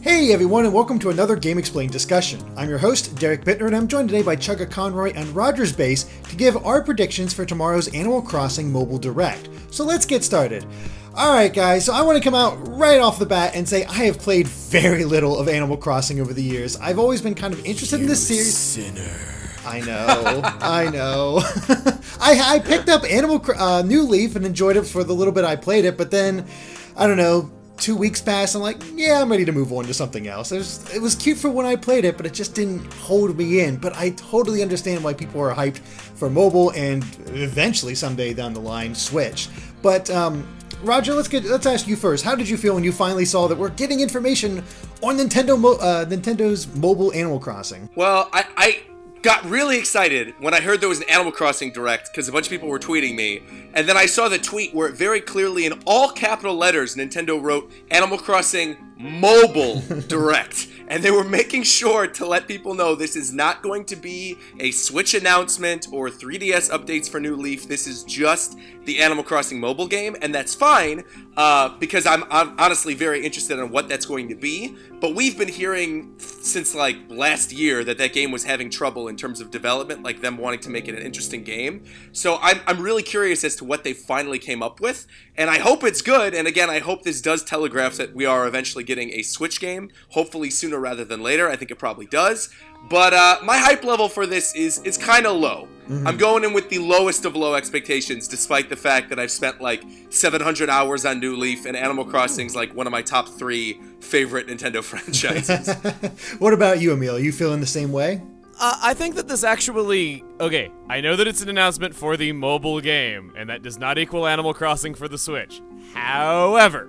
Hey everyone, and welcome to another GameXplain discussion. I'm your host, Derek Bittner, and I'm joined today by Chuggaaconroy and RogersBase to give our predictions for tomorrow's Animal Crossing Mobile Direct. So let's get started. Alright guys, so I want to come out right off the bat and say I have played very little of Animal Crossing over the years. I've always been kind of interested in this series. Sinner. I know. I picked up New Leaf and enjoyed it for the little bit I played it, but then, I don't know, 2 weeks passed, I'm like, yeah, I'm ready to move on to something else. It was cute for when I played it, but it just didn't hold me in. But I totally understand why people are hyped for mobile and eventually someday down the line, Switch. But Roger, let's ask you first. How did you feel when you finally saw that we're getting information on Nintendo's mobile Animal Crossing? Well, I got really excited when I heard there was an Animal Crossing Direct because a bunch of people were tweeting me, and then I saw the tweet where very clearly in all capital letters Nintendo wrote Animal Crossing Mobile Direct, and they were making sure to let people know this is not going to be a Switch announcement or 3DS updates for New Leaf. This is just the Animal Crossing mobile game, and that's fine because I'm honestly very interested in what that's going to be. But we've been hearing since like last year that game was having trouble in terms of development, like them wanting to make it an interesting game. So I'm really curious as to what they finally came up with, and I hope it's good. And again, I hope this does telegraph that we are eventually getting a Switch game, hopefully sooner rather than later. I think it probably does. But my hype level for this is kind of low. I'm going in with the lowest of low expectations, despite the fact that I've spent like 700 hours on New Leaf, and Animal Crossing's like one of my top 3 favorite Nintendo franchises. What about you, Emil? Are you feeling the same way? I think that this actually... Okay, I know that it's an announcement for the mobile game, and that does not equal Animal Crossing for the Switch. However,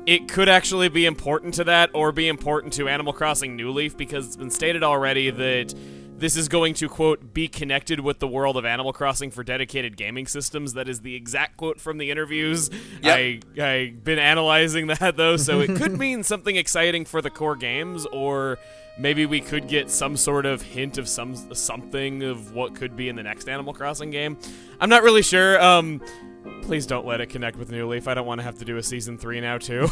it could actually be important to that, or be important to Animal Crossing New Leaf, because it's been stated already that this is going to, quote, be connected with the world of Animal Crossing for dedicated gaming systems. That is the exact quote from the interviews. Yep. I've been analyzing that, though, so it could mean something exciting for the core games, or maybe we could get some sort of hint of something of what could be in the next Animal Crossing game. I'm not really sure. Please don't let it connect with New Leaf. I don't want to have to do a Season 3 now, too.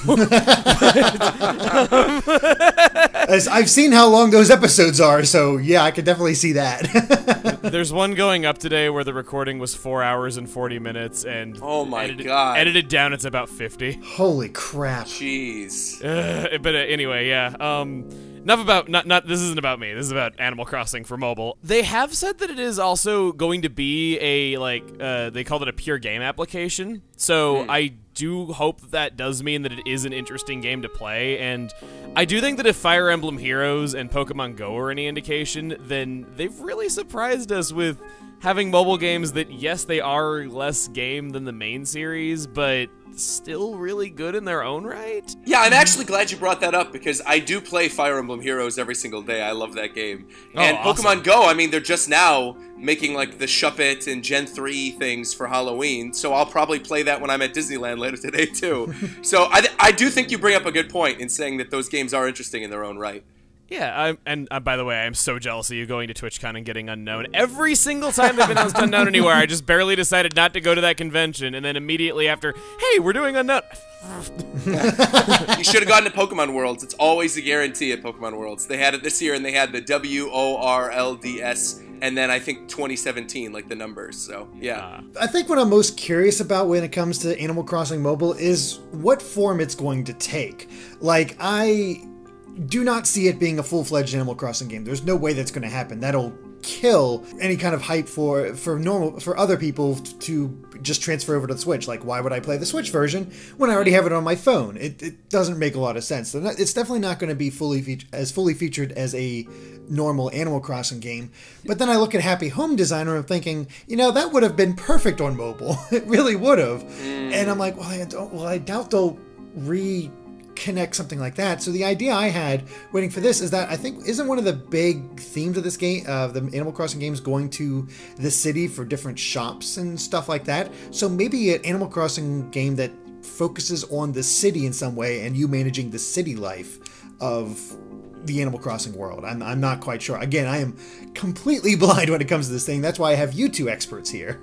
I've seen how long those episodes are, so yeah, I could definitely see that. There's one going up today where the recording was 4 hours and 40 minutes, and oh my god, edited down, it's about 50. Holy crap. Jeez. But anyway, yeah. Enough about, this isn't about me, this is about Animal Crossing for mobile. They have said that it is also going to be a, they called it a pure game application, so I do hope that does mean that it is an interesting game to play, and I do think that if Fire Emblem Heroes and Pokemon Go are any indication, then they've really surprised us with having mobile games that, yes, they are less game than the main series, but still really good in their own right. Yeah, I'm actually glad you brought that up, because I do play Fire Emblem Heroes every single day. I love that game. And awesome. Pokemon Go, I mean, they're just now making like the Shuppet and Gen 3 things for Halloween, so I'll probably play that when I'm at Disneyland later today too. So I do think you bring up a good point in saying that those games are interesting in their own right. Yeah, and by the way, I'm so jealous of you going to TwitchCon and getting Unknown. Every single time they've announced Unknown anywhere, I just barely decided not to go to that convention, and then immediately after, hey, we're doing Unknown. You should have gone to Pokemon Worlds. It's always a guarantee at Pokemon Worlds. They had it this year, and they had the WORLDS, and then I think 2017, like the numbers, so yeah. I think what I'm most curious about when it comes to Animal Crossing Mobile is what form it's going to take. Like, I do not see it being a full-fledged Animal Crossing game. There's no way that's going to happen. That'll kill any kind of hype for other people to just transfer over to the Switch. Like, why would I play the Switch version when I already have it on my phone? It doesn't make a lot of sense. It's definitely not going to be fully featured as a normal Animal Crossing game. But then I look at Happy Home Designer and I'm thinking, you know, that would have been perfect on mobile. It really would have. And I'm like, I doubt they'll reconnect something like that. So the idea I had waiting for this is that I think isn't one of the big themes of this game, the Animal Crossing games, going to the city for different shops and stuff like that. So maybe an Animal Crossing game that focuses on the city in some way and you managing the city life of the Animal Crossing world. I'm not quite sure. Again, I am completely blind when it comes to this thing. That's why I have you two experts here.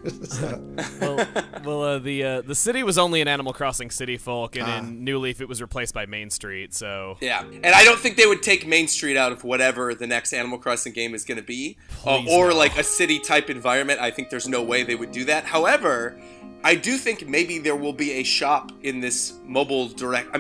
The city was only in Animal Crossing City Folk, and in New Leaf it was replaced by Main Street. So yeah, and I don't think they would take Main Street out of whatever the next Animal Crossing game is going to be, or no. like a city type environment. I think there's no way they would do that. However, I do think maybe there will be a shop in this mobile direct,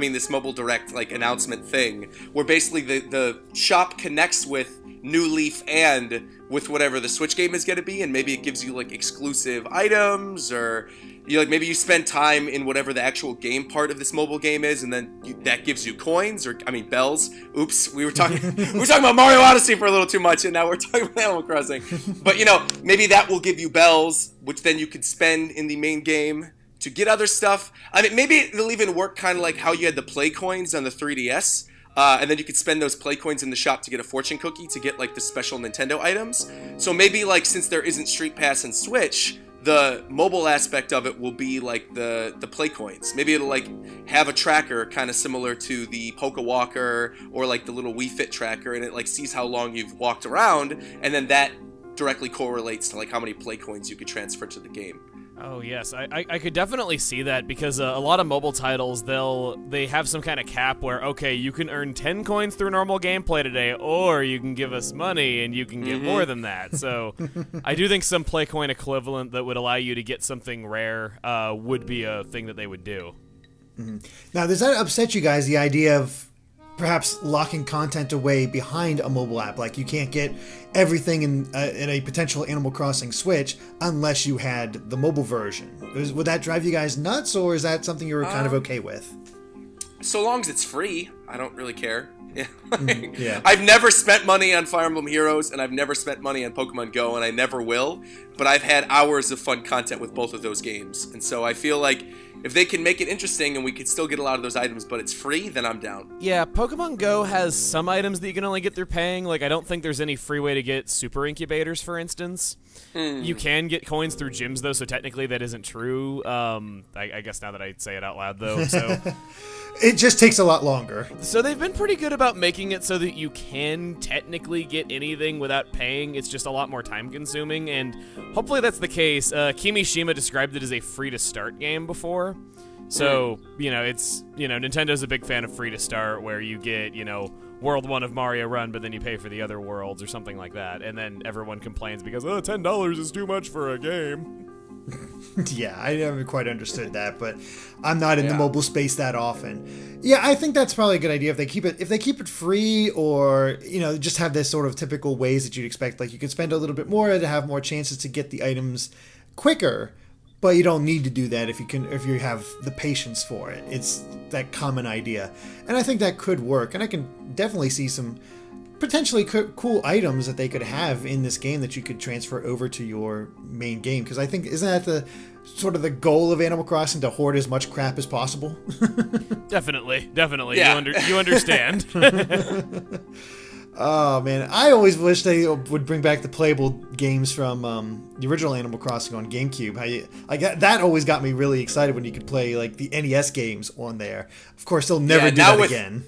like announcement thing, where basically the shop connects with New Leaf and with whatever the Switch game is going to be, and maybe it gives you like exclusive items, or maybe you spend time in whatever the actual game part of this mobile game is, and then that gives you coins, or bells. Oops, we were talking about Mario Odyssey for a little too much, and now we're talking about Animal Crossing. But maybe that will give you bells, which then you could spend in the main game to get other stuff. I mean, maybe it'll even work kind of like how you had the play coins on the 3DS. And then you could spend those play coins in the shop to get a fortune cookie to get like the special Nintendo items. So maybe like since there isn't Street Pass and Switch, the mobile aspect of it will be like the play coins. Maybe it'll like have a tracker kind of similar to the Poke Walker or like the little Wii Fit tracker, and it like sees how long you've walked around, and then that directly correlates to like how many play coins you could transfer to the game. Oh yes, I could definitely see that, because a lot of mobile titles, they have some kind of cap where, okay, you can earn 10 coins through normal gameplay today, or you can give us money and you can get more than that. So I do think some play coin equivalent that would allow you to get something rare would be a thing that they would do. Now, does that upset you guys, the idea of perhaps locking content away behind a mobile app? Like you can't get everything in a potential Animal Crossing Switch unless you had the mobile version. Would that drive you guys nuts, or is that something you were kind of okay with? So long as it's free, I don't really care. Yeah. Yeah. I've never spent money on Fire Emblem Heroes, and I've never spent money on Pokemon Go, and I never will. But I've had hours of fun content with both of those games. And so I feel like if they can make it interesting and we could still get a lot of those items, but it's free, then I'm down. Yeah, Pokemon Go has some items that you can only get through paying. Like, I don't think there's any free way to get super incubators, for instance. You can get coins through gyms, though, so technically that isn't true. I guess now that I say it out loud, though, so... It just takes a lot longer. So they've been pretty good about making it so that you can technically get anything without paying. It's just a lot more time-consuming, and hopefully that's the case. Kimishima described it as a free-to-start game before. So, Nintendo's a big fan of free-to-start, where you get, World 1 of Mario Run, but then you pay for the other worlds or something like that. And then everyone complains because, $10 is too much for a game. Yeah, I never quite understood that, but I'm not in the mobile space that often. Yeah, I think that's probably a good idea if they keep it free, or just have this sort of typical ways that you'd expect. Like you could spend a little bit more to have more chances to get the items quicker, but you don't need to do that if you have the patience for it. It's that common idea, and I think that could work. And I can definitely see some potentially cool items that they could have in this game that you could transfer over to your main game, because I think, isn't that the sort of the goal of Animal Crossing, to hoard as much crap as possible? Definitely. Yeah. You understand. Oh man, I always wish they would bring back the playable games from the original Animal Crossing on GameCube. That always got me really excited when you could play like the NES games on there. Of course, they'll never do that again.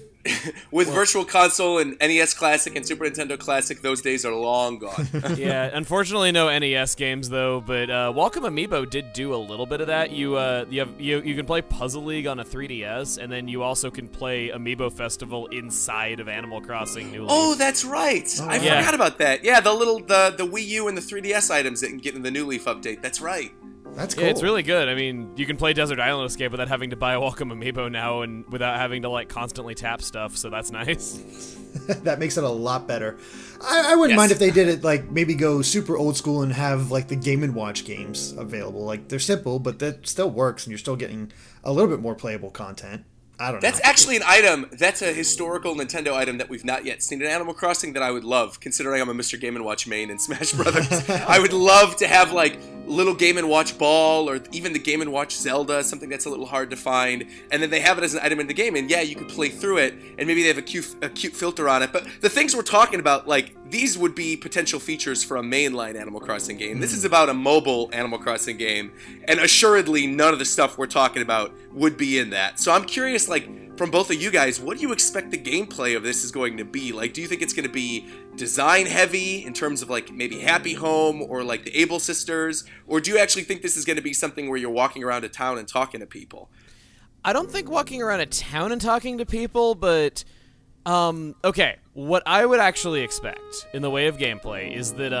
With Virtual Console and NES Classic and Super Nintendo Classic, those days are long gone. Yeah, unfortunately no NES games though, but Welcome Amiibo did do a little bit of that. You can play Puzzle League on a 3DS, and then you also can play Amiibo Festival inside of Animal Crossing New Leaf. Oh, that's right. I forgot about that. Yeah, the Wii U and the 3DS items that you can get in the New Leaf update. That's right. That's cool. Yeah, it's really good. I mean, you can play Desert Island Escape without having to buy a Welcome Amiibo now, and without having to like constantly tap stuff, so that's nice. That makes it a lot better. I wouldn't mind if they did it like maybe go super old school and have like the Game & Watch games available. Like they're simple, but that still works, and you're still getting a little bit more playable content. I don't know. That's actually an item. That's a historical Nintendo item that we've not yet seen in Animal Crossing that I would love, considering I'm a Mr. Game & Watch main in Smash Brothers. I would love to have like little Game & Watch ball, or even the Game & Watch Zelda, something that's a little hard to find, and then they have it as an item in the game, and yeah, you can play through it, and maybe they have a cute filter on it, but the things we're talking about, like, these would be potential features for a mainline Animal Crossing game. This is about a mobile Animal Crossing game, and assuredly none of the stuff we're talking about would be in that. So I'm curious, like, from both of you guys, what do you expect the gameplay of this is going to be? Like, do you think it's going to be design heavy in terms of, like, maybe Happy Home or, like, the Able Sisters? Or do you actually think this is going to be something where you're walking around a town and talking to people? I don't think walking around a town and talking to people, but... okay, what I would actually expect in the way of gameplay is that,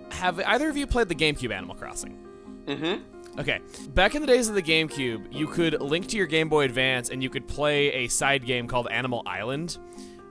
have either of you played the GameCube Animal Crossing? Mm-hmm. Okay, back in the days of the GameCube, you could link to your Game Boy Advance and you could play a side game called Animal Island,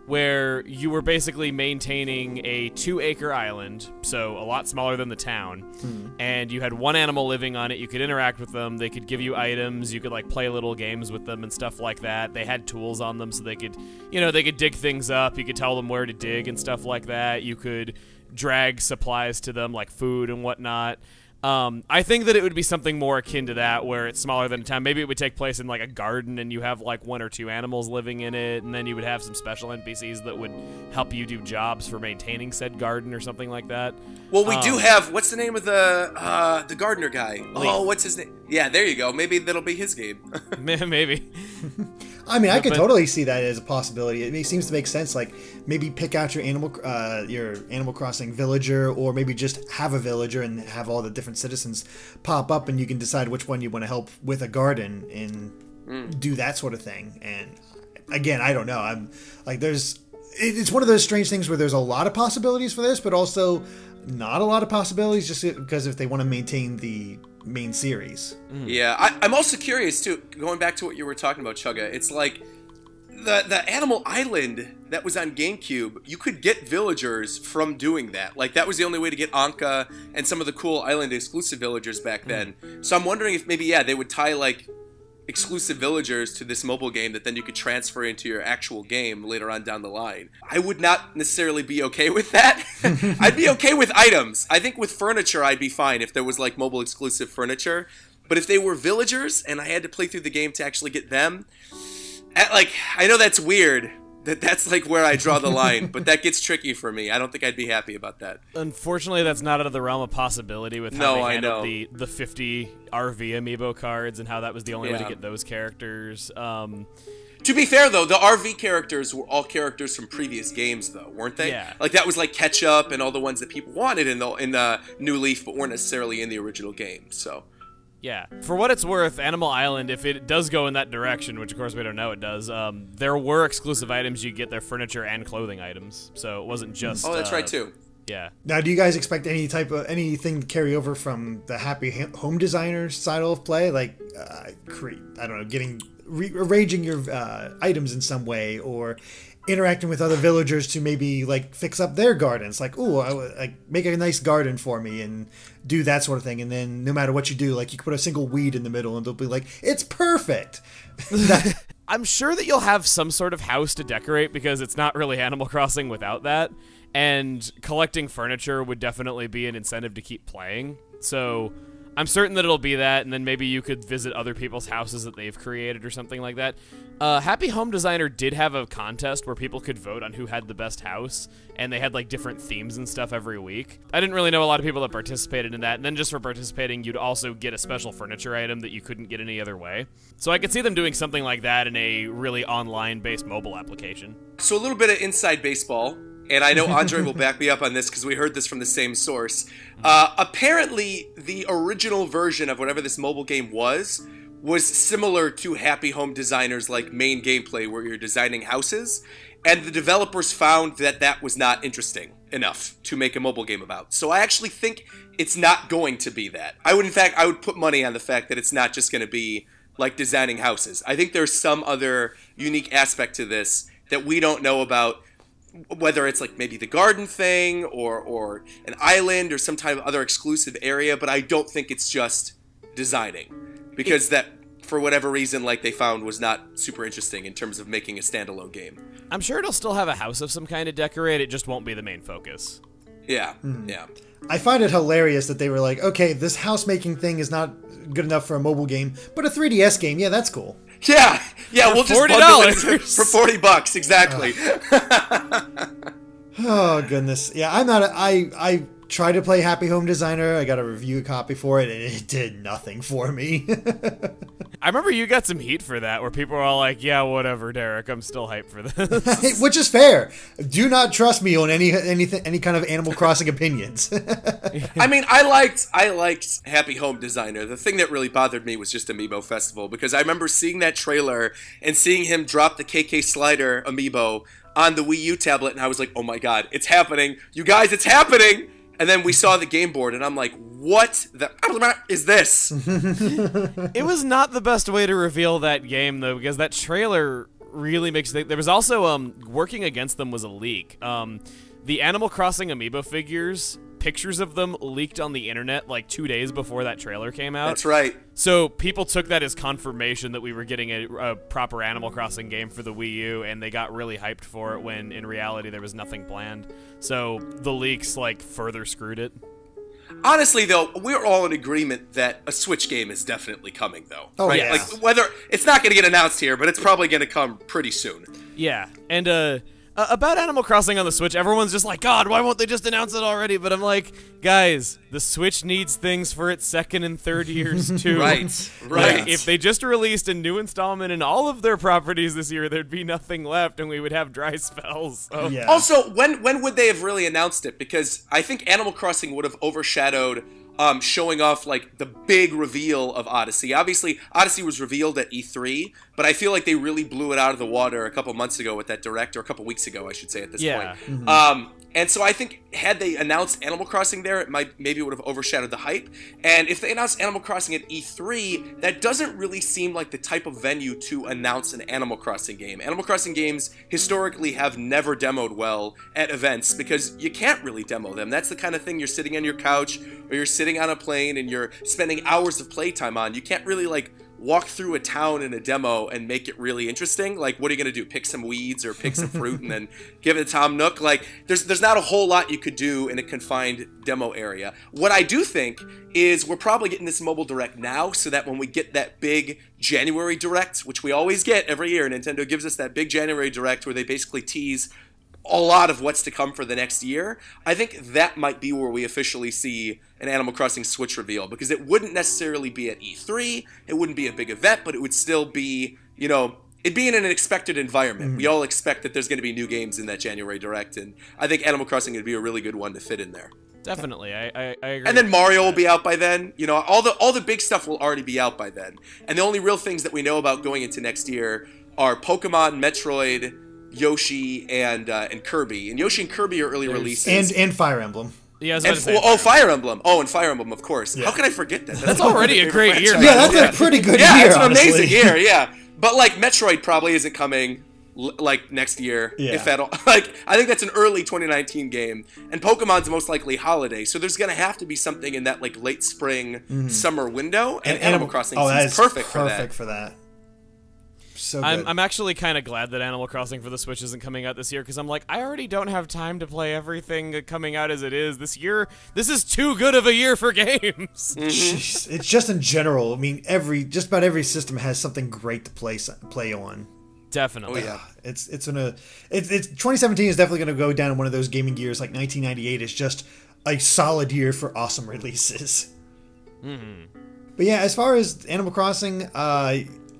where you were basically maintaining a 2-acre island, so a lot smaller than the town, and you had one animal living on it. You could interact with them, they could give you items, you could like play little games with them and stuff like that. They had tools on them so they could, you know, they could dig things up, you could tell them where to dig and stuff like that. You could drag supplies to them like food and whatnot. I think that it would be something more akin to that, where it's smaller than a town. Maybe it would take place in like a garden and you have like 1 or 2 animals living in it, and then you would have some special NPCs that would help you do jobs for maintaining said garden or something like that. Well, we do have, what's the name of the gardener guy? Leaf. Oh, what's his name? Yeah, there you go. Maybe that'll be his game. Maybe. I mean, I could totally see that as a possibility. It seems to make sense. Like, maybe pick out your Animal Crossing villager, or maybe just have a villager and have all the different citizens pop up, and you can decide which one you want to help with a garden and do that sort of thing. And again, I don't know. I'm like, it's one of those strange things where there's a lot of possibilities for this, but also not a lot of possibilities, just because if they want to maintain the main series. Yeah, I'm also curious too, going back to what you were talking about, Chugga. It's like the Animal Island that was on GameCube, you could get villagers from doing that. Like, that was the only way to get Anka and some of the cool island exclusive villagers back then. So I'm wondering if maybe, yeah, they would tie like exclusive villagers to this mobile game that then you could transfer into your actual game later on down the line. I would not necessarily be okay with that. I'd be okay with items. I think with furniture I'd be fine if there was like mobile exclusive furniture. But if they were villagers and I had to play through the game to actually get them, like, I know that's weird. That's like where I draw the line, but that gets tricky for me. I don't think I'd be happy about that. Unfortunately, that's not out of the realm of possibility with how they handled the 50 RV amiibo cards and how that was the only way to get those characters. To be fair, though, the RV characters were all characters from previous games, though, weren't they? Yeah. Like, that was like Ketchup and all the ones that people wanted in New Leaf, but weren't necessarily in the original game, so... Yeah. For what it's worth, Animal Island, if it does go in that direction, which of course we don't know it does, there were exclusive items. You get their furniture and clothing items, so it wasn't just... Oh, that's right, too. Yeah. Now, do you guys expect anything to carry over from the Happy Home Designer style of play? Like, I don't know, arranging your items in some way, or interacting with other villagers to maybe like fix up their gardens, like, like make a nice garden for me and do that sort of thing. And then no matter what you do, like, you can put a single weed in the middle and they'll be like, it's perfect. I'm sure that you'll have some sort of house to decorate, because it's not really Animal Crossing without that. And collecting furniture would definitely be an incentive to keep playing. So I'm certain that it'll be that, and then maybe you could visit other people's houses that they've created or something like that. Happy Home Designer did have a contest where people could vote on who had the best house, and they had like different themes and stuff every week. I didn't really know a lot of people that participated in that, and then just for participating, you'd also get a special furniture item that you couldn't get any other way. So I could see them doing something like that in a really online-based mobile application. So a little bit of inside baseball. And I know Andre will back me up on this because we heard this from the same source. Apparently, the original version of whatever this mobile game was similar to Happy Home Designer's like main gameplay where you're designing houses. And the developers found that that was not interesting enough to make a mobile game about. So I actually think it's not going to be that. I would put money on the fact that it's not just going to be like designing houses. I think there's some other unique aspect to this that we don't know about. Whether it's like maybe the garden thing or an island or some type of other exclusive area, but I don't think it's just designing, because that, for whatever reason, like they found was not super interesting in terms of making a standalone game. I'm sure it'll still have a house of some kind to decorate, it just won't be the main focus. Yeah, yeah. I find it hilarious that they were like, okay, this house-making thing is not good enough for a mobile game, but a 3DS game, yeah, that's cool. Yeah, we'll just bundle it for $40, exactly. Oh, goodness. Yeah, I'm not, I tried to play Happy Home Designer, I got a review copy for it, and it did nothing for me. I remember you got some heat for that, where people were all like, yeah, whatever, Derek, I'm still hyped for this. Which is fair. Do not trust me on any kind of Animal Crossing opinions. I mean, I liked Happy Home Designer. The thing that really bothered me was just Amiibo Festival, because I remember seeing that trailer and seeing him drop the KK Slider Amiibo on the Wii U tablet, and I was like, oh my god, it's happening. You guys, it's happening! And then we saw the game board, and I'm like, what the is this? It was not the best way to reveal that game, though, because that trailer really makes you think. There was also, working against them was a leak. The Animal Crossing Amiibo figures, pictures of them leaked on the internet like 2 days before that trailer came out. That's right. So people took that as confirmation that we were getting a proper Animal Crossing game for the Wii U, and they got really hyped for it when in reality there was nothing planned. So the leaks like further screwed it. Honestly, though, we're all in agreement that a Switch game is definitely coming, though. Oh, right? yeah. Like, whether it's not going to get announced here, but it's probably going to come pretty soon. Yeah, and about Animal Crossing on the Switch, everyone's just like, God, why won't they just announce it already? But I'm like, guys, the Switch needs things for its second and third years, too. Right. Like, if they just released a new installment in all of their properties this year, there'd be nothing left, and we would have dry spells. So. Yeah. Also, when would they have really announced it? Because I think Animal Crossing would have overshadowed showing off like the big reveal of Odyssey. Obviously, Odyssey was revealed at E3, but I feel like they really blew it out of the water a couple months ago with that direct, or a couple weeks ago, I should say, at this point. Mm-hmm. And so I think had they announced Animal Crossing there, maybe it would have overshadowed the hype. And if they announced Animal Crossing at E3, that doesn't really seem like the type of venue to announce an Animal Crossing game. Animal Crossing games historically have never demoed well at events because you can't really demo them. That's the kind of thing you're sitting on your couch or you're sitting on a plane and you're spending hours of playtime on. You can't really like walk through a town in a demo and make it really interesting. Like, what are you going to do? Pick some weeds or pick some fruit and then give it to Tom Nook? Like, there's not a whole lot you could do in a confined demo area. What I do think is we're probably getting this mobile direct now so that when we get that big January direct, which we always get every year, Nintendo gives us that big January direct where they basically tease a lot of what's to come for the next year. I think that might be where we officially see an Animal Crossing Switch reveal, because it wouldn't necessarily be at E3, it wouldn't be a big event, but it would still be, you know, it'd be in an expected environment. We all expect that there's going to be new games in that January direct, and I think Animal Crossing would be a really good one to fit in there. Definitely, I agree. And then Mario will be out by then. You know, all the big stuff will already be out by then. And the only real things that we know about going into next year are Pokemon, Metroid, Yoshi, and Kirby. And Yoshi and Kirby are early releases. And Fire Emblem. Yeah, Fire Emblem. Oh, and Fire Emblem, of course. Yeah. How can I forget that? That's already a great year. Yeah, that's a pretty good year, it's an honestly. amazing year, yeah. But, like, Metroid probably isn't coming, like, next year, if at all. Like, I think that's an early 2019 game. And Pokemon's most likely holiday. So there's going to have to be something in that, like, late spring, summer window. And Animal Crossing is perfect for that. So good. I'm actually kind of glad that Animal Crossing for the Switch isn't coming out this year, because I'm like, I already don't have time to play everything coming out as it is this year. This is too good of a year for games. Jeez, it's just in general. I mean, just about every system has something great to play on. Definitely. Oh yeah. It's 2017 is definitely going to go down in one of those gaming years like 1998 is just a solid year for awesome releases. But yeah, as far as Animal Crossing,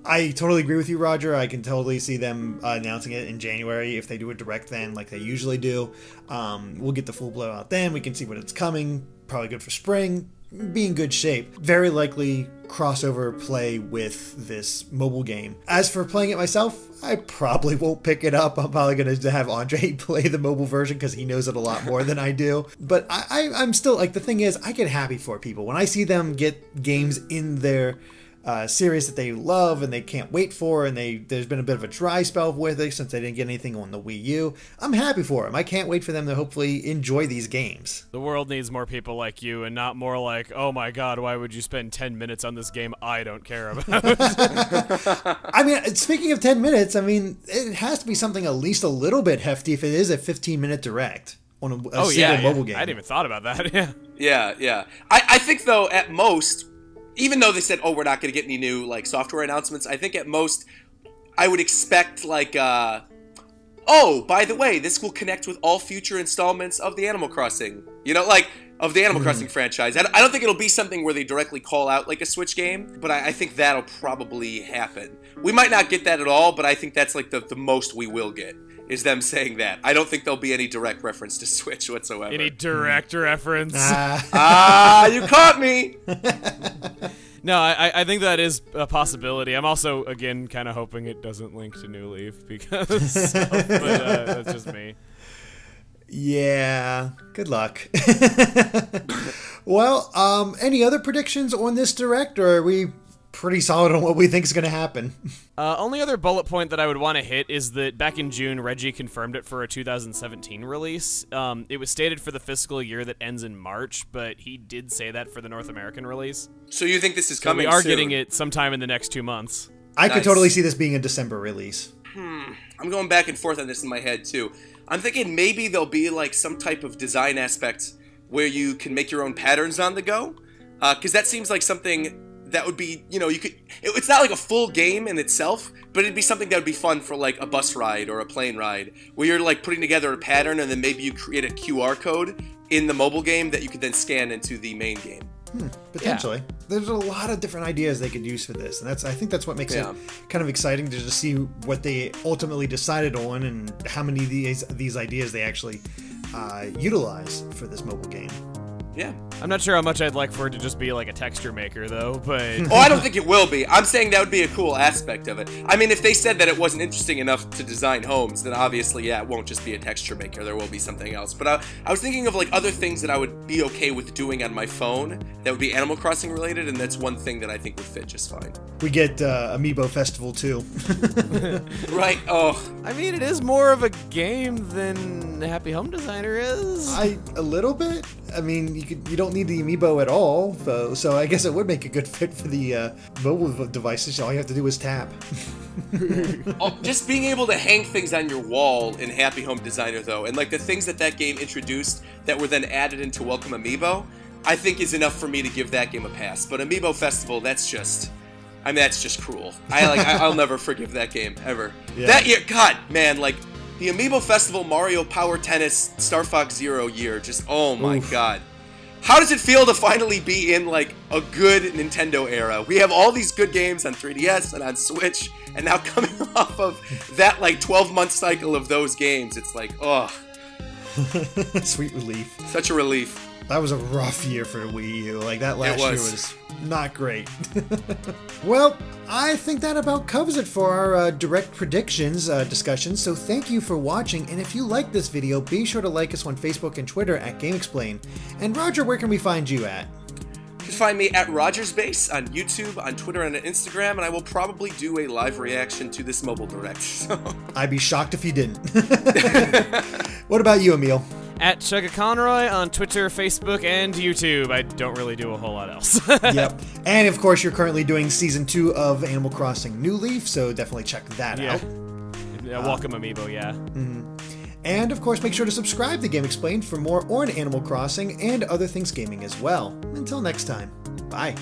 I totally agree with you, Roger. I can totally see them announcing it in January if they do it direct then, like they usually do. We'll get the full blowout then. We can see when it's coming. Probably good for spring. Be in good shape. Very likely crossover play with this mobile game. As for playing it myself, I probably won't pick it up. I'm probably going to have Andre play the mobile version because he knows it a lot more than I do. But I'm still, like, the thing is, I get happy for people. When I see them get games in their series that they love and they can't wait for, and there's been a bit of a dry spell with it since they didn't get anything on the Wii U. I'm happy for them. I can't wait for them to hopefully enjoy these games. The world needs more people like you, and not more like, oh my god, why would you spend 10 minutes on this game I don't care about? I mean, speaking of 10 minutes, I mean, it has to be something at least a little bit hefty if it is a 15-minute direct. on a single mobile game. I hadn't even thought about that. Yeah. I think though, at most, even though they said, "Oh, we're not going to get any new like software announcements," I think at most, I would expect like, "Oh, by the way, this will connect with all future installments of the Animal Crossing." You know, like of the Animal Crossing franchise. I don't think it'll be something where they directly call out like a Switch game, but I think that'll probably happen. We might not get that at all, but I think that's like the most we will get. Is them saying that. I don't think there'll be any direct reference to Switch whatsoever. Any direct reference? You caught me! No, I think that is a possibility. I'm also, again, kind of hoping it doesn't link to New Leaf, because but that's just me. Yeah, good luck. Well, any other predictions on this Direct, or are we pretty solid on what we think is going to happen? Only other bullet point that I would want to hit is that back in June, Reggie confirmed it for a 2017 release. It was stated for the fiscal year that ends in March, but he did say that for the North American release. So you think this is coming we are soon? getting it sometime in the next 2 months. I could totally see this being a December release. I'm going back and forth on this in my head, too. I'm thinking maybe there'll be like some type of design aspect where you can make your own patterns on the go. Because that seems like something that would be, you know, you could. It's not like a full game in itself, but it'd be something that would be fun for like a bus ride or a plane ride, where you're like putting together a pattern and then maybe you create a QR code in the mobile game that you could then scan into the main game. Potentially. Yeah. There's a lot of different ideas they could use for this, and I think that's what makes it kind of exciting to just see what they ultimately decided on and how many of these ideas they actually utilize for this mobile game. Yeah. I'm not sure how much I'd like for it to just be like a texture maker, though, but... Oh, I don't think it will be. I'm saying that would be a cool aspect of it. I mean, if they said that it wasn't interesting enough to design homes, then obviously, yeah, it won't just be a texture maker. There will be something else. But I was thinking of, like, other things that I would be okay with doing on my phone that would be Animal Crossing related, and that's one thing that I think would fit just fine. We get Amiibo Festival, too. Right. Oh. I mean, it is more of a game than Happy Home Designer is. A little bit. I mean, you don't need the Amiibo at all, so I guess it would make a good fit for the mobile devices. All you have to do is tap. Just being able to hang things on your wall in Happy Home Designer, though, and like the things that game introduced that were then added into Welcome Amiibo, I think is enough for me to give that game a pass. But Amiibo Festival, that's just cruel. I'll never forgive that game ever. Yeah. That year, God, man, like. The Amiibo Festival Mario Power Tennis Star Fox Zero year, just oh my god. How does it feel to finally be in like a good Nintendo era? We have all these good games on 3DS and on Switch, and now coming off of that like 12-month cycle of those games, it's like, oh. Sweet relief. Such a relief. That was a rough year for Wii U. Like, that last year was not great. Well, I think that about covers it for our direct predictions discussion. So thank you for watching. And if you like this video, be sure to like us on Facebook and Twitter at GameXplain. And Roger, where can we find you at? You can find me at RogersBase on YouTube, on Twitter, and on Instagram. And I will probably do a live reaction to this mobile direct. So. I'd be shocked if you didn't. What about you, Emil? At Chuggaaconroy on Twitter, Facebook, and YouTube. I don't really do a whole lot else. Yep. And of course, you're currently doing Season 2 of Animal Crossing New Leaf, so definitely check that out. Welcome Amiibo, yeah. And of course, make sure to subscribe to GameXplain for more on Animal Crossing and other things gaming as well. Until next time, bye.